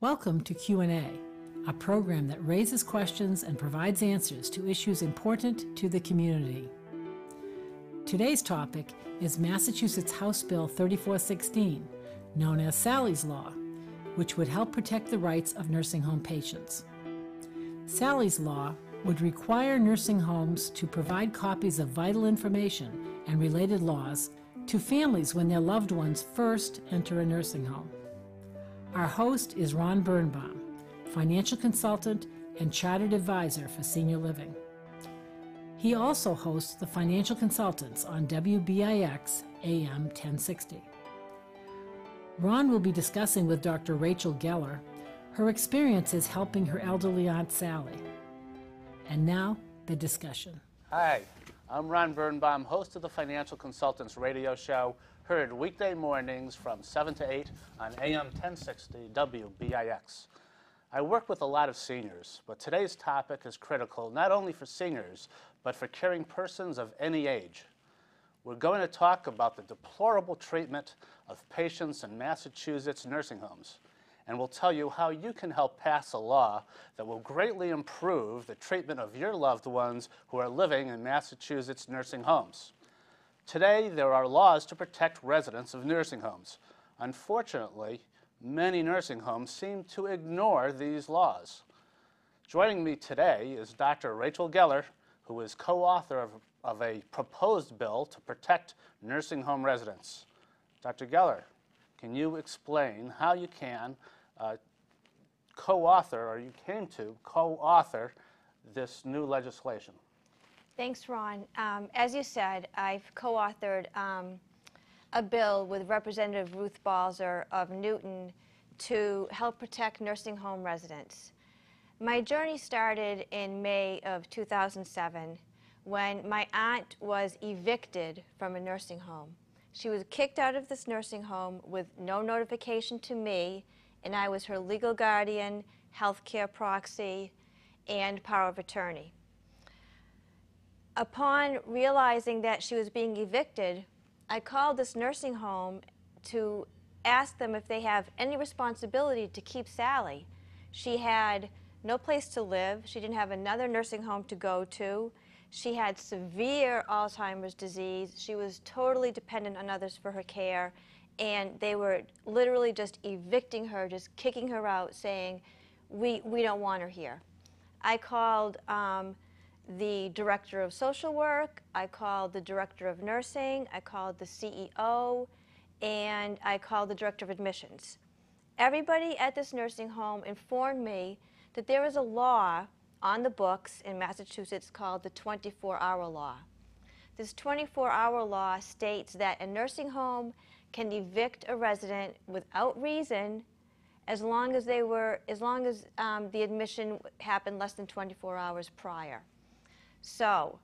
Welcome to Q&A, a program that raises questions and provides answers to issues important to the community. Today's topic is Massachusetts House Bill 3416, known as Sally's Law, which would help protect the rights of nursing home patients. Sally's Law would require nursing homes to provide copies of vital information and related laws to families when their loved ones first enter a nursing home. Our host is Ron Birnbaum, financial consultant and chartered advisor for senior living. He also hosts the Financial Consultants on WBIX AM 1060. Ron will be discussing with Dr. Rachel Geller her experiences helping her elderly Aunt Sally. And now, the discussion. Hi, I'm Ron Birnbaum, host of the Financial Consultants radio show, heard weekday mornings from 7 to 8 on AM 1060 WBIX. I work with a lot of seniors, but today's topic is critical not only for seniors, but for caring persons of any age. We're going to talk about the deplorable treatment of patients in Massachusetts nursing homes, and we'll tell you how you can help pass a law that will greatly improve the treatment of your loved ones who are living in Massachusetts nursing homes. Today, there are laws to protect residents of nursing homes. Unfortunately, many nursing homes seem to ignore these laws. Joining me today is Dr. Rachel Geller, who is co-author of a proposed bill to protect nursing home residents. Dr. Geller, can you explain how you can co-author, or you came to co-author, this new legislation? Thanks, Ron. As you said, I've co-authored a bill with Representative Ruth Balzer of Newton to help protect nursing home residents. My journey started in May of 2007 when my aunt was evicted from a nursing home. She was kicked out of this nursing home with no notification to me, and I was her legal guardian, healthcare proxy, and power of attorney. Upon realizing that she was being evicted, I called this nursing home to ask them if they have any responsibility to keep Sally. She had no place to live. She didn't have another nursing home to go to. She had severe Alzheimer's disease. She was totally dependent on others for her care, and they were literally just evicting her, just kicking her out, saying, we don't want her here. I called the director of social work, I called the director of nursing, I called the CEO, and I called the director of admissions. Everybody at this nursing home informed me that there is a law on the books in Massachusetts called the 24-hour law. This 24-hour law states that a nursing home can evict a resident without reason as long as the admission happened less than 24 hours prior. So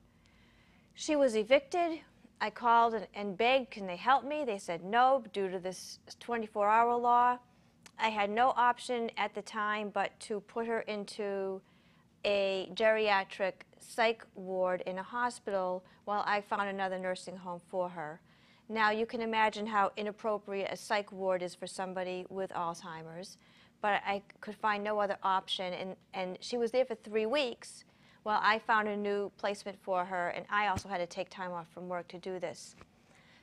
she was evicted. I called and begged, can they help me? They said no, due to this 24-hour law. I had no option at the time but to put her into a geriatric psych ward in a hospital while I found another nursing home for her. Now you can imagine how inappropriate a psych ward is for somebody with Alzheimer's, but I could find no other option, and she was there for 3 weeks. Well, I found a new placement for her, and I also had to take time off from work to do this.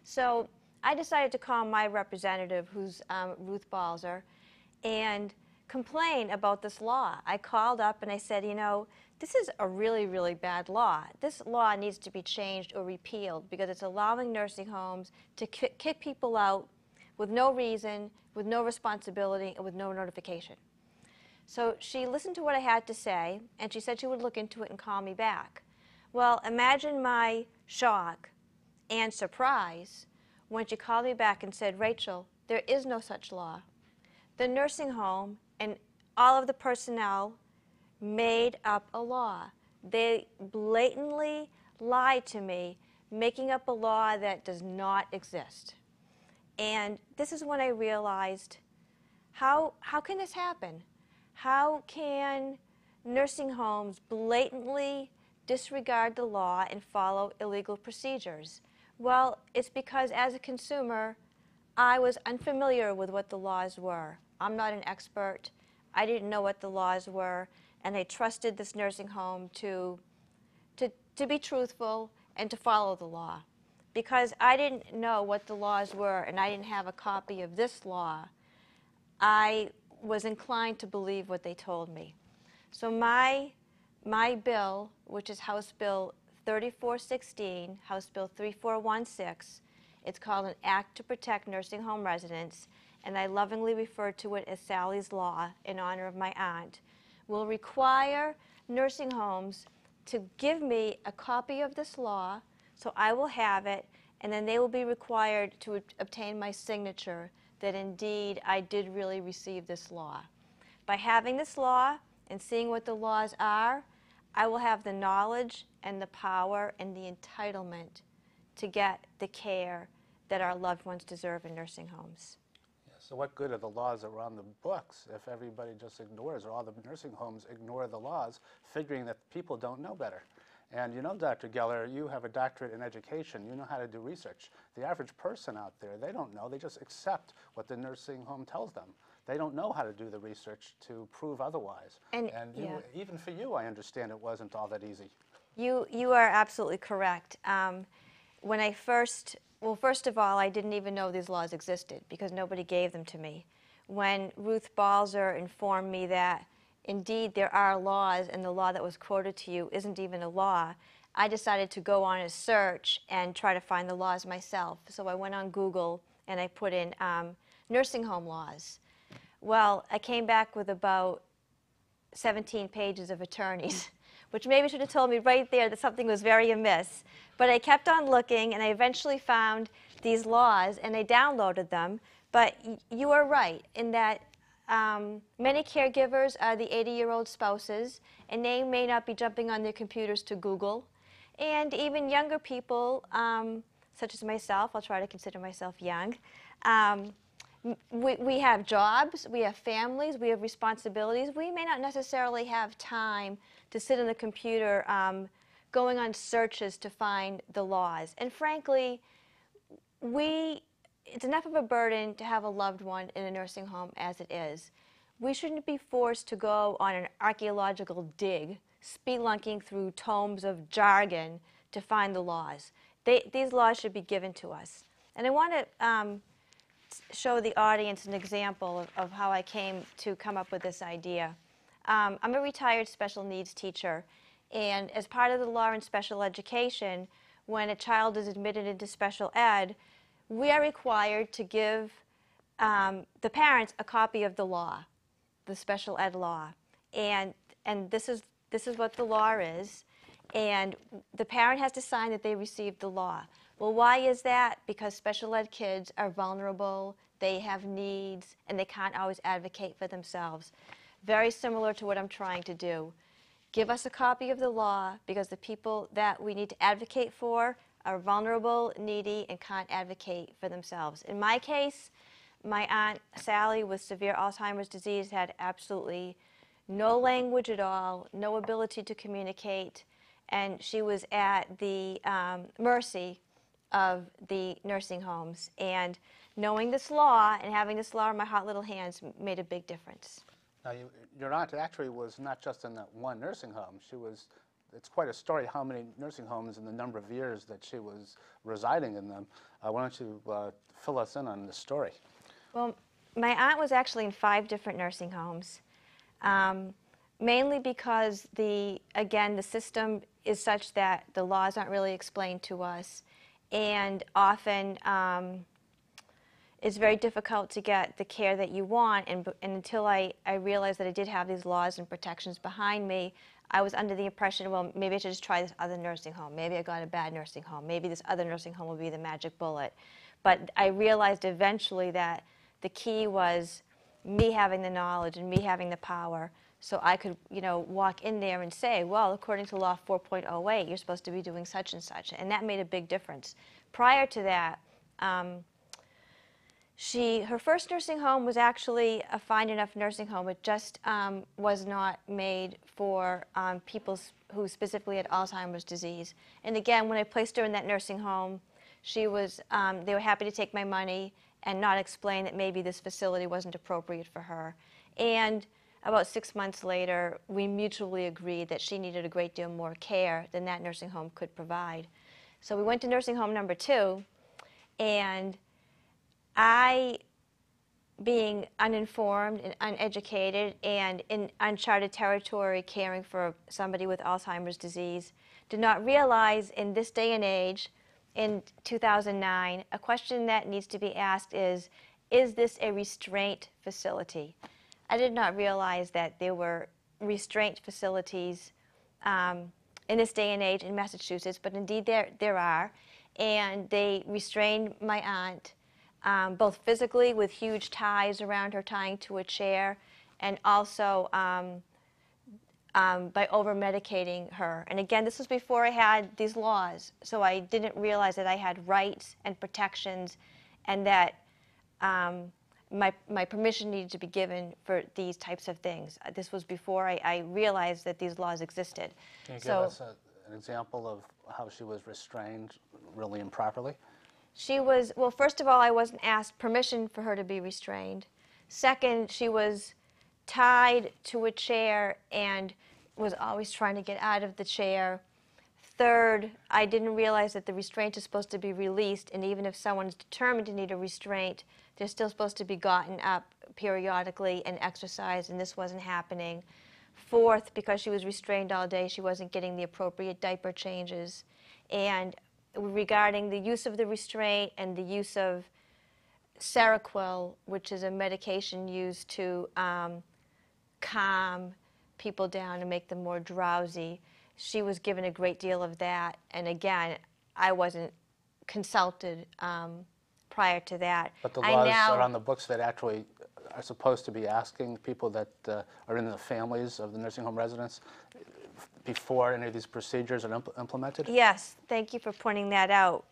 So I decided to call my representative, who's Ruth Balzer, and complain about this law. I called up and I said, you know, this is a really, really bad law. This law needs to be changed or repealed because it's allowing nursing homes to kick people out with no reason, with no responsibility, and with no notification. So she listened to what I had to say, and she said she would look into it and call me back. Well, imagine my shock and surprise when she called me back and said, Rachel, there is no such law. The nursing home and all of the personnel made up a law. They blatantly lied to me, making up a law that does not exist. And this is when I realized, how can this happen? How can nursing homes blatantly disregard the law and follow illegal procedures? Well, it's because as a consumer, I was unfamiliar with what the laws were. I'm not an expert. I didn't know what the laws were, and I trusted this nursing home to be truthful and to follow the law. Because I didn't know what the laws were and I didn't have a copy of this law, I was inclined to believe what they told me. So my bill, which is House Bill 3416, House Bill 3416, it's called an Act to Protect Nursing Home Residents, and I lovingly refer to it as Sally's Law in honor of my aunt, will require nursing homes to give me a copy of this law, so I will have it, and then they will be required to obtain my signature that indeed I did really receive this law. By having this law and seeing what the laws are, I will have the knowledge and the power and the entitlement to get the care that our loved ones deserve in nursing homes. So what good are the laws that are on the books if everybody just ignores, or all the nursing homes ignore the laws, figuring that people don't know better? And you know, Dr. Geller, you have a doctorate in education. You know how to do research. The average person out there, they don't know. They just accept what the nursing home tells them. They don't know how to do the research to prove otherwise. And you, even for you, I understand it wasn't all that easy. You are absolutely correct. When I first of all, I didn't even know these laws existed because nobody gave them to me. When Ruth Balzer informed me that indeed there are laws and the law that was quoted to you isn't even a law, I decided to go on a search and try to find the laws myself. So I went on Google and I put in nursing home laws. Well, I came back with about 17 pages of attorneys, which maybe should have told me right there that something was very amiss. But I kept on looking, and I eventually found these laws, and I downloaded them. But you are right in that many caregivers are the 80-year-old spouses, and they may not be jumping on their computers to Google. And even younger people, such as myself, I'll try to consider myself young, we have jobs, we have families, we have responsibilities. We may not necessarily have time to sit on the computer going on searches to find the laws. And frankly, it's enough of a burden to have a loved one in a nursing home as it is. We shouldn't be forced to go on an archaeological dig, spelunking through tomes of jargon to find the laws. These laws should be given to us. And I want to show the audience an example of how I came to come up with this idea. I'm a retired special needs teacher, and as part of the law in special education, when a child is admitted into special ed, we are required to give the parents a copy of the law, the special ed law. And this is what the law is, and the parent has to sign that they received the law. Well, why is that? Because special ed kids are vulnerable, they have needs, and they can't always advocate for themselves. Very similar to what I'm trying to do. Give us a copy of the law because the people that we need to advocate for are vulnerable, needy, and can't advocate for themselves. In my case, my Aunt Sally with severe Alzheimer's disease had absolutely no language at all, no ability to communicate, and she was at the mercy of the nursing homes. And knowing this law and having this law in my hot little hands made a big difference. Now, your aunt actually was not just in that one nursing home. It's quite a story how many nursing homes and the number of years that she was residing in them. Why don't you fill us in on this story? Well, my aunt was actually in 5 different nursing homes, mainly because, again, the system is such that the laws aren't really explained to us, and often it's very difficult to get the care that you want, and until I realized that I did have these laws and protections behind me, I was under the impression, well, maybe I should just try this other nursing home. Maybe I got a bad nursing home. Maybe this other nursing home will be the magic bullet. But I realized eventually that the key was me having the knowledge and me having the power, so I could, walk in there and say, well, according to Law 4.08, you're supposed to be doing such and such, and that made a big difference. Prior to that, her first nursing home was actually a fine enough nursing home. It just was not made for people who specifically had Alzheimer's disease. And again, when I placed her in that nursing home, they were happy to take my money and not explain that maybe this facility wasn't appropriate for her. And about 6 months later, we mutually agreed that she needed a great deal more care than that nursing home could provide. So we went to nursing home number 2, and I, being uninformed and uneducated and in uncharted territory caring for somebody with Alzheimer's disease, did not realize in this day and age, in 2009, a question that needs to be asked is this a restraint facility? I did not realize that there were restraint facilities in this day and age in Massachusetts, but indeed there are. And they restrained my aunt, both physically with huge ties around her tying to a chair, and also by over-medicating her. And again, this was before I had these laws, so I didn't realize that I had rights and protections, and that my permission needed to be given for these types of things. This was before I realized that these laws existed. Can you give us an example of how she was restrained really improperly? She was, well, first of all, I wasn't asked permission for her to be restrained. Second, she was tied to a chair and was always trying to get out of the chair. Third, I didn't realize that the restraint is supposed to be released, and even if someone's determined to need a restraint, they're still supposed to be gotten up periodically and exercised, and this wasn't happening. Fourth, because she was restrained all day, she wasn't getting the appropriate diaper changes. And regarding the use of the restraint and the use of Seroquel, which is a medication used to calm people down and make them more drowsy, she was given a great deal of that. And again, I wasn't consulted prior to that. But the laws are on the books that actually are supposed to be asking people that are in the families of the nursing home residents before any of these procedures are implemented? Yes, thank you for pointing that out.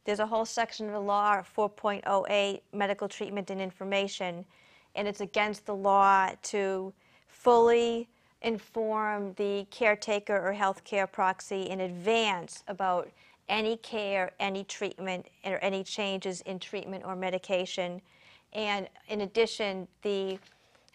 There's a whole section of the law, 4.08, medical treatment and information, and it's against the law to fully inform the caretaker or healthcare proxy in advance about any care, any treatment, or any changes in treatment or medication. And in addition, the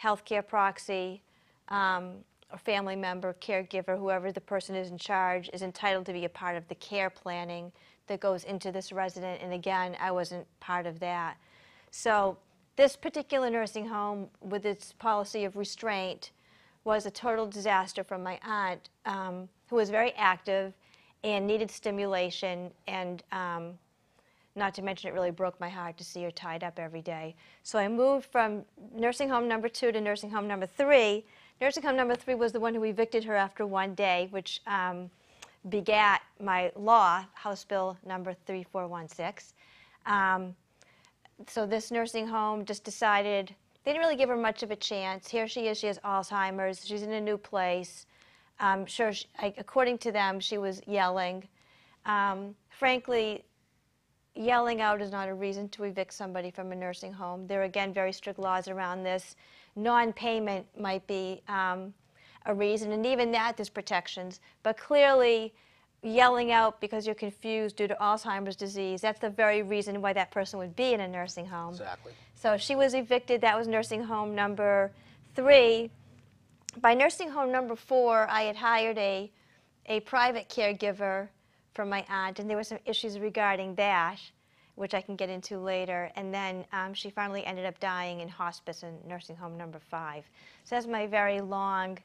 healthcare proxy or family member, caregiver, whoever the person is in charge, is entitled to be a part of the care planning that goes into this resident. And again, I wasn't part of that. So this particular nursing home, with its policy of restraint, was a total disaster for my aunt, who was very active and needed stimulation, and not to mention it really broke my heart to see her tied up every day. So I moved from nursing home number 2 to nursing home number 3. Nursing home number 3 was the one who evicted her after one day, which begat my law, House Bill number 3416. So this nursing home just decided, they didn't really give her much of a chance. Here she is, she has Alzheimer's, she's in a new place. Sure, according to them, she was yelling. Frankly, yelling out is not a reason to evict somebody from a nursing home. There are, again, very strict laws around this. Non-payment might be a reason, and even that there's protections. But clearly, yelling out because you're confused due to Alzheimer's disease, that's the very reason why that person would be in a nursing home. Exactly. So she was evicted. That was nursing home number 3. By nursing home number 4, I had hired a private caregiver for my aunt, and there were some issues regarding that, which I can get into later. And then she finally ended up dying in hospice in nursing home number 5. So that's my very long,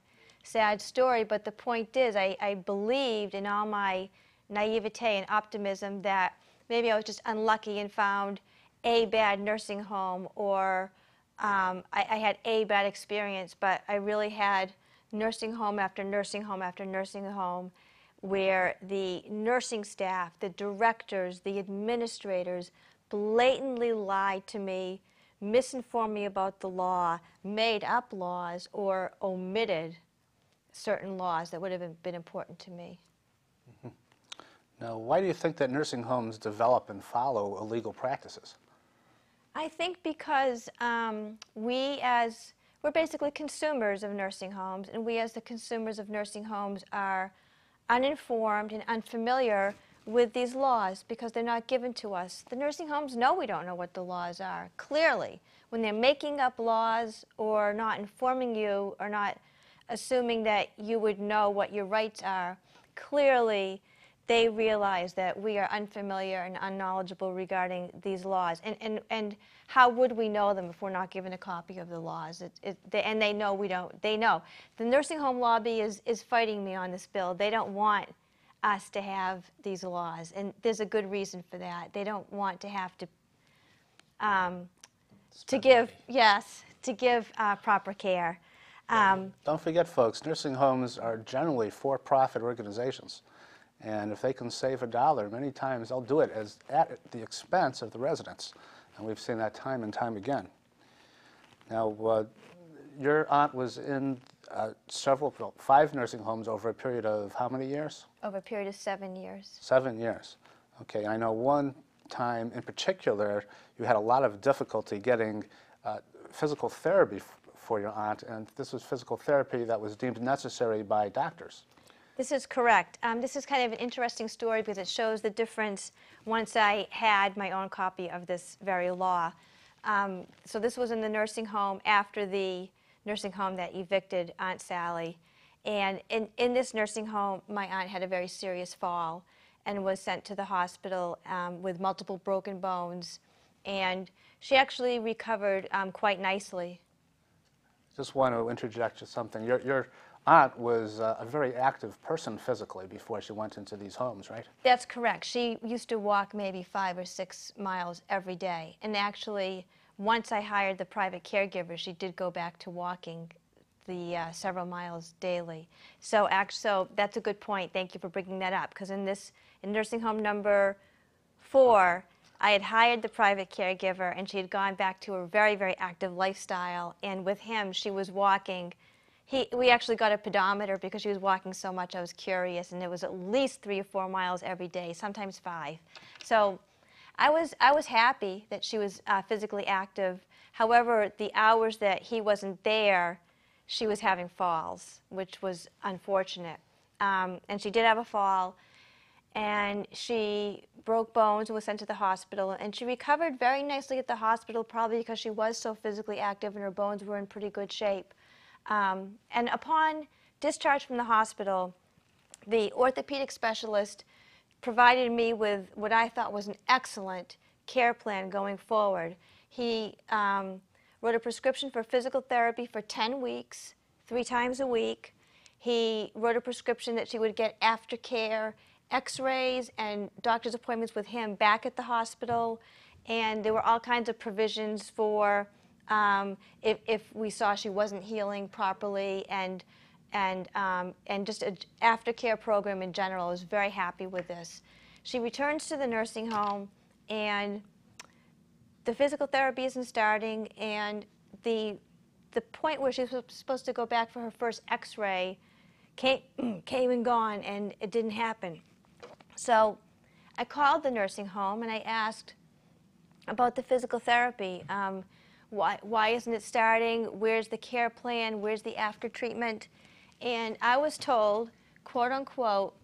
sad story. But the point is, I believed in all my naivete and optimism that maybe I was just unlucky and found a bad nursing home, or I had a bad experience, but I really had nursing home after nursing home after nursing home where the nursing staff, the directors, the administrators blatantly lied to me, misinformed me about the law, made up laws, or omitted certain laws that would have been important to me. Mm-hmm. Now, why do you think that nursing homes develop and follow illegal practices? I think because we're basically consumers of nursing homes, and we as the consumers of nursing homes are uninformed and unfamiliar with these laws because they're not given to us. The nursing homes know we don't know what the laws are, clearly. When they're making up laws or not informing you or not assuming that you would know what your rights are, clearly they realize that we are unfamiliar and unknowledgeable regarding these laws. And how would we know them if we're not given a copy of the laws? And they know we don't. They know. The nursing home lobby is fighting me on this bill. They don't want us to have these laws, and there's a good reason for that. They don't want to have to give proper care. Don't forget, folks, nursing homes are generally for-profit organizations. And if they can save $1, many times they'll do it at the expense of the residents. And we've seen that time and time again. Now, your aunt was in 5 nursing homes over a period of how many years? Over a period of 7 years. 7 years. Okay, I know one time in particular you had a lot of difficulty getting physical therapy for your aunt, and this was physical therapy that was deemed necessary by doctors. This is correct. This is kind of an interesting story because it shows the difference once I had my own copy of this very law. So this was in the nursing home after the nursing home that evicted Aunt Sally. And in this nursing home, my aunt had a very serious fall and was sent to the hospital with multiple broken bones. And she actually recovered quite nicely. Just want to interject just something. Your aunt was a very active person physically before she went into these homes, right? That's correct. She used to walk maybe 5 or 6 miles every day. And actually, once I hired the private caregiver, she did go back to walking the several miles daily. So that's a good point. Thank you for bringing that up. Because in nursing home number 4, I had hired the private caregiver, and she had gone back to a very, very active lifestyle. And with him, she was walking. We actually got a pedometer because she was walking so much. I was curious, and it was at least 3 or 4 miles every day, sometimes 5. So I was happy that she was physically active. However, the hours that he wasn't there, she was having falls, which was unfortunate. And she did have a fall, and she broke bones and was sent to the hospital. And she recovered very nicely at the hospital, probably because she was so physically active and her bones were in pretty good shape. And upon discharge from the hospital, the orthopedic specialist provided me with what I thought was an excellent care plan going forward. He wrote a prescription for physical therapy for 10 weeks, 3 times a week. He wrote a prescription that she would get aftercare, x-rays, and doctor's appointments with him back at the hospital. And there were all kinds of provisions for if we saw she wasn't healing properly, and just an aftercare program in general. I was very happy with this. She returns to the nursing home, and the physical therapy isn't starting, and the point where she was supposed to go back for her first x-ray came and gone, and it didn't happen. So I called the nursing home, and I asked about the physical therapy. Why isn't it starting? Where's the care plan? Where's the after treatment? And I was told, quote unquote,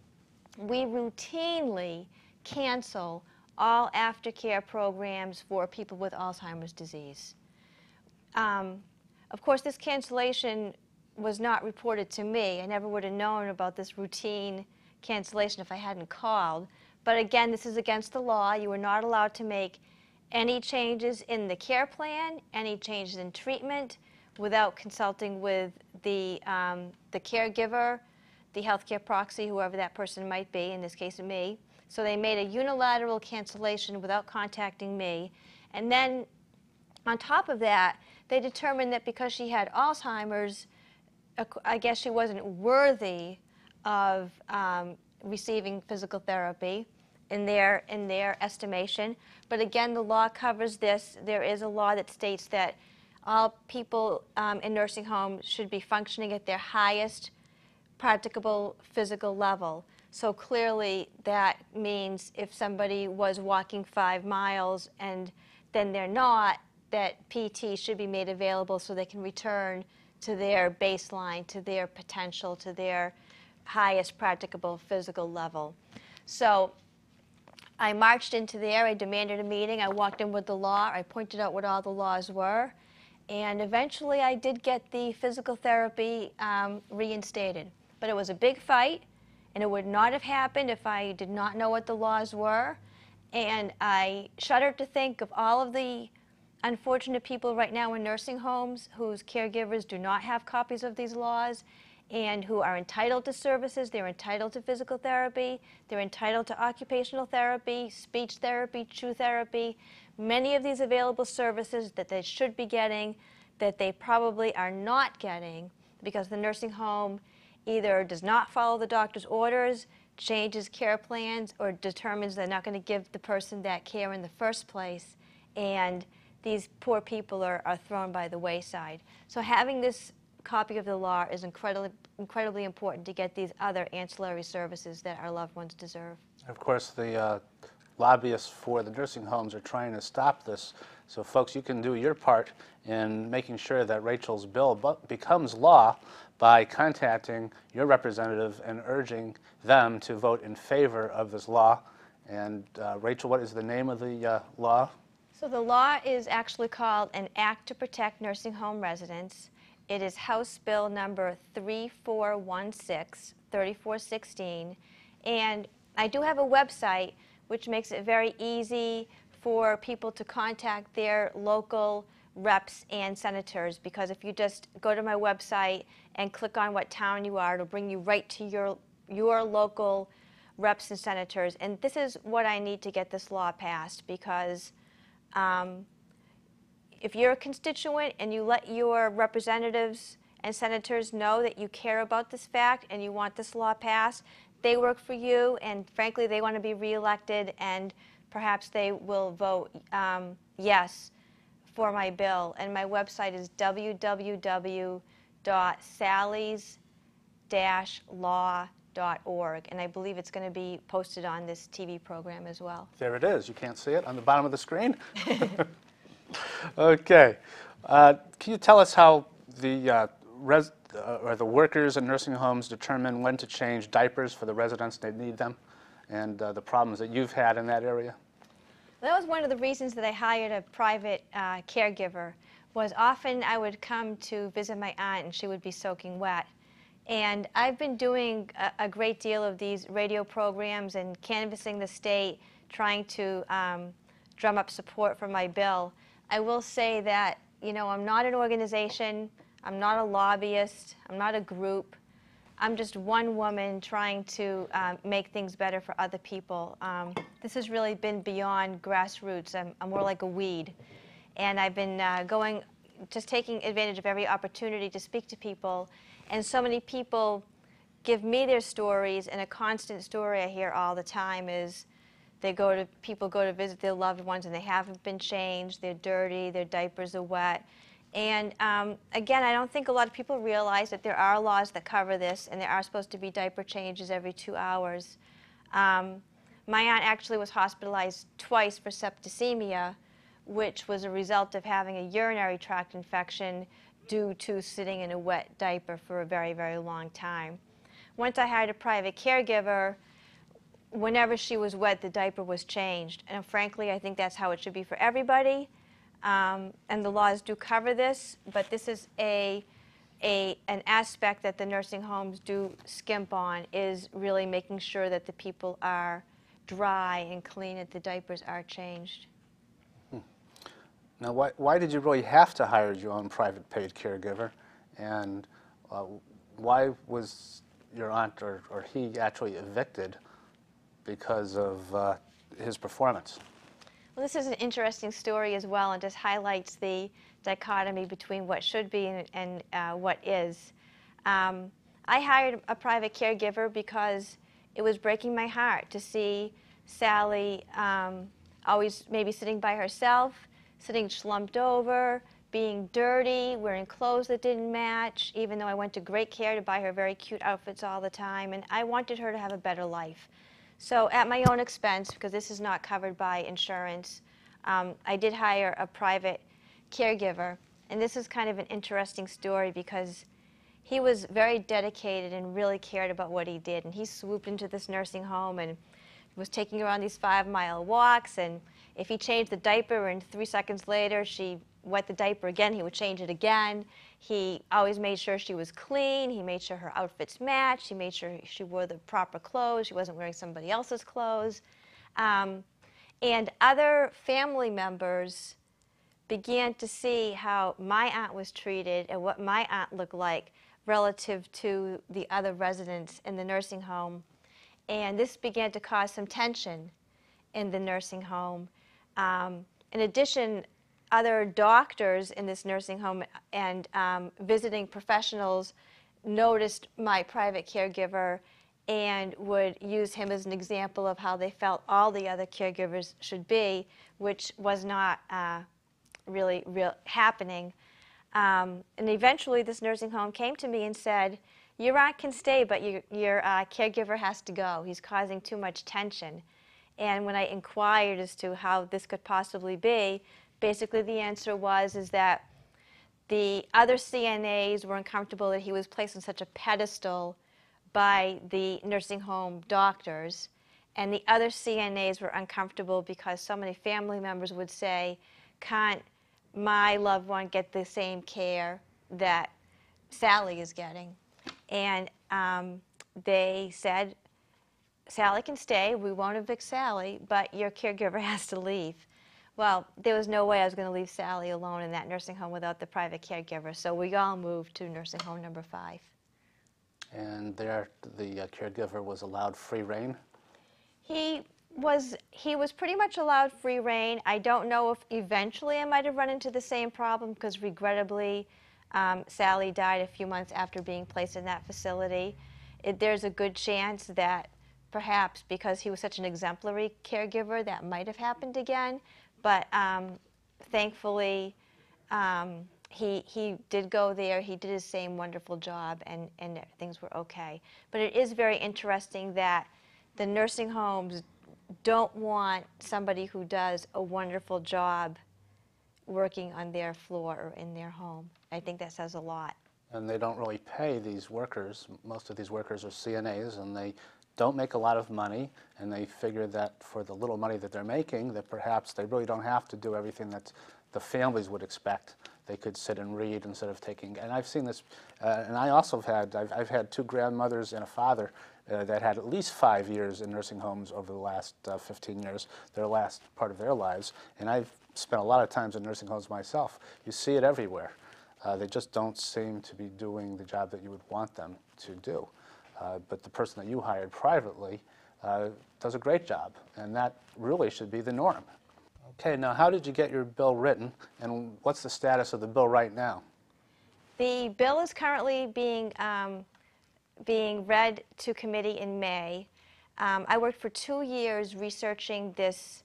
we routinely cancel all aftercare programs for people with Alzheimer's disease. Of course, this cancellation was not reported to me. I never would have known about this routine cancellation if I hadn't called. But again, this is against the law. You are not allowed to make any changes in the care plan, any changes in treatment, without consulting with the caregiver, the healthcare proxy, whoever that person might be, in this case me. So they made a unilateral cancellation without contacting me. And then on top of that, they determined that because she had Alzheimer's, I guess she wasn't worthy of receiving physical therapy in their estimation. But again, the law covers this. There is a law that states that all people in nursing homes should be functioning at their highest practicable physical level. So clearly that means if somebody was walking 5 miles and then they're not, that PT should be made available so they can return to their baseline, to their potential, to their highest practicable physical level. So I marched into there, I demanded a meeting, I walked in with the law, I pointed out what all the laws were, and eventually I did get the physical therapy reinstated. But it was a big fight, and it would not have happened if I did not know what the laws were. And I shudder to think of all of the unfortunate people right now in nursing homes whose caregivers do not have copies of these laws and who are entitled to services. They're entitled to physical therapy, they're entitled to occupational therapy, speech therapy, chew therapy, many of these available services that they should be getting that they probably are not getting because the nursing home either does not follow the doctor's orders, changes care plans, or determines they're not going to give the person that care in the first place, and these poor people are thrown by the wayside. So having this copy of the law is incredibly important to get these other ancillary services that our loved ones deserve. Of course, the lobbyists for the nursing homes are trying to stop this. So folks, you can do your part in making sure that Rachel's bill becomes law by contacting your representative and urging them to vote in favor of this law. And Rachel, what is the name of the law? So the law is actually called an Act to Protect Nursing Home Residents. It is House Bill number 3416, 3416. And I do have a website which makes it very easy for people to contact their local reps and senators, because if you just go to my website and click on what town you are, it'll bring you right to your local reps and senators. And this is what I need to get this law passed, because if you're a constituent and you let your representatives and senators know that you care about this fact and you want this law passed, they work for you, and frankly they want to be reelected, and perhaps they will vote yes for my bill. And my website is www.sallys-law.org, and I believe it's going to be posted on this TV program as well. There it is. You can't see it on the bottom of the screen. Okay. Can you tell us how the the workers in nursing homes determine when to change diapers for the residents that need them, and the problems that you've had in that area? That was one of the reasons that I hired a private caregiver. Was often I would come to visit my aunt and she would be soaking wet. And I've been doing a great deal of these radio programs and canvassing the state, trying to drum up support for my bill. I will say that, you know, I'm not an organization, I'm not a lobbyist, I'm not a group. I'm just one woman trying to make things better for other people. This has really been beyond grassroots. I'm more like a weed. And I've been just taking advantage of every opportunity to speak to people. And so many people give me their stories, and a constant story I hear all the time is people go to visit their loved ones and they haven't been changed, they're dirty, their diapers are wet. And again, I don't think a lot of people realize that there are laws that cover this, and there are supposed to be diaper changes every 2 hours. My aunt actually was hospitalized twice for septicemia, which was a result of having a urinary tract infection due to sitting in a wet diaper for a very, very long time. Once I hired a private caregiver, whenever she was wet, the diaper was changed. And frankly, I think that's how it should be for everybody. And the laws do cover this, but this is an aspect that the nursing homes do skimp on, is really making sure that the people are dry and clean, that the diapers are changed. Now, why did you really have to hire your own private paid caregiver? And why was your aunt or he actually evicted because of his performance? Well, this is an interesting story as well, and just highlights the dichotomy between what should be and what is. I hired a private caregiver because it was breaking my heart to see Sally always maybe sitting by herself, sitting slumped over, being dirty, wearing clothes that didn't match, even though I went to great care to buy her very cute outfits all the time, and I wanted her to have a better life. So at my own expense, because this is not covered by insurance, I did hire a private caregiver. And this is kind of an interesting story because he was very dedicated and really cared about what he did. And he swooped into this nursing home and was taking her on these 5-mile walks, and if he changed the diaper and 3 seconds later she wet the diaper again, he would change it again. He always made sure she was clean. He made sure her outfits matched. He made sure she wore the proper clothes. She wasn't wearing somebody else's clothes. And other family members began to see how my aunt was treated and what my aunt looked like relative to the other residents in the nursing home. And this began to cause some tension in the nursing home. In addition, other doctors in this nursing home and visiting professionals noticed my private caregiver and would use him as an example of how they felt all the other caregivers should be, which was not really happening. And eventually this nursing home came to me and said, your aunt can stay, but your caregiver has to go. He's causing too much tension. And when I inquired as to how this could possibly be, basically the answer was that the other CNAs were uncomfortable that he was placed on such a pedestal by the nursing home doctors, and the other CNAs were uncomfortable because so many family members would say, can't my loved one get the same care that Sally is getting? And they said, Sally can stay, we won't evict Sally, but your caregiver has to leave. Well, there was no way I was going to leave Sally alone in that nursing home without the private caregiver, so we all moved to nursing home number 5. And there, the caregiver was allowed free reign? He was pretty much allowed free reign. I don't know if eventually I might have run into the same problem because regrettably Sally died a few months after being placed in that facility. There's a good chance that perhaps because he was such an exemplary caregiver that might have happened again, but thankfully he did go there, he did his same wonderful job, and things were okay. But it is very interesting that the nursing homes don't want somebody who does a wonderful job working on their floor or in their home. I think that says a lot. And they don't really pay these workers. Most of these workers are CNAs, and they don't make a lot of money, and they figure that for the little money that they're making, that perhaps they really don't have to do everything that the families would expect. They could sit and read instead of taking, and I've seen this, and I also have had, I've had 2 grandmothers and a father that had at least 5 years in nursing homes over the last 15 years, their last part of their lives, and I've spent a lot of times in nursing homes myself. You see it everywhere. They just don't seem to be doing the job that you would want them to do. But the person that you hired privately does a great job, and that really should be the norm. Okay, now how did you get your bill written, and what's the status of the bill right now? The bill is currently being read to committee in May. I worked for 2 years researching this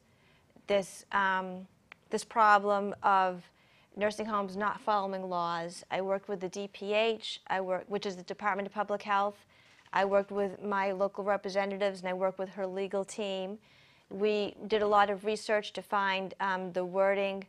problem of nursing homes not following laws. I worked with the DPH, which is the Department of Public Health. I worked with my local representatives, and I worked with her legal team. We did a lot of research to find the wording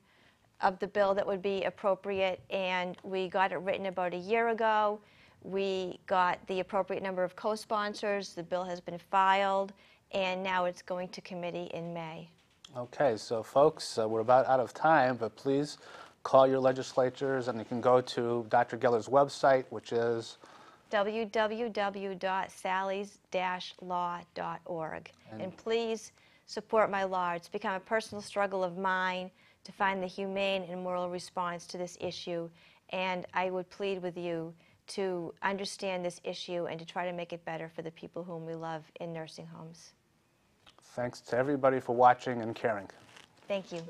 of the bill that would be appropriate, and we got it written about a year ago. We got the appropriate number of co-sponsors. The bill has been filed, and now it's going to committee in May. Okay, so folks, we're about out of time, but please call your legislatures, and you can go to Dr. Geller's website, which is www.sallys-law.org. And please support my law. It's become a personal struggle of mine to find the humane and moral response to this issue, and I would plead with you to understand this issue and to try to make it better for the people whom we love in nursing homes. Thanks to everybody for watching and caring. Thank you.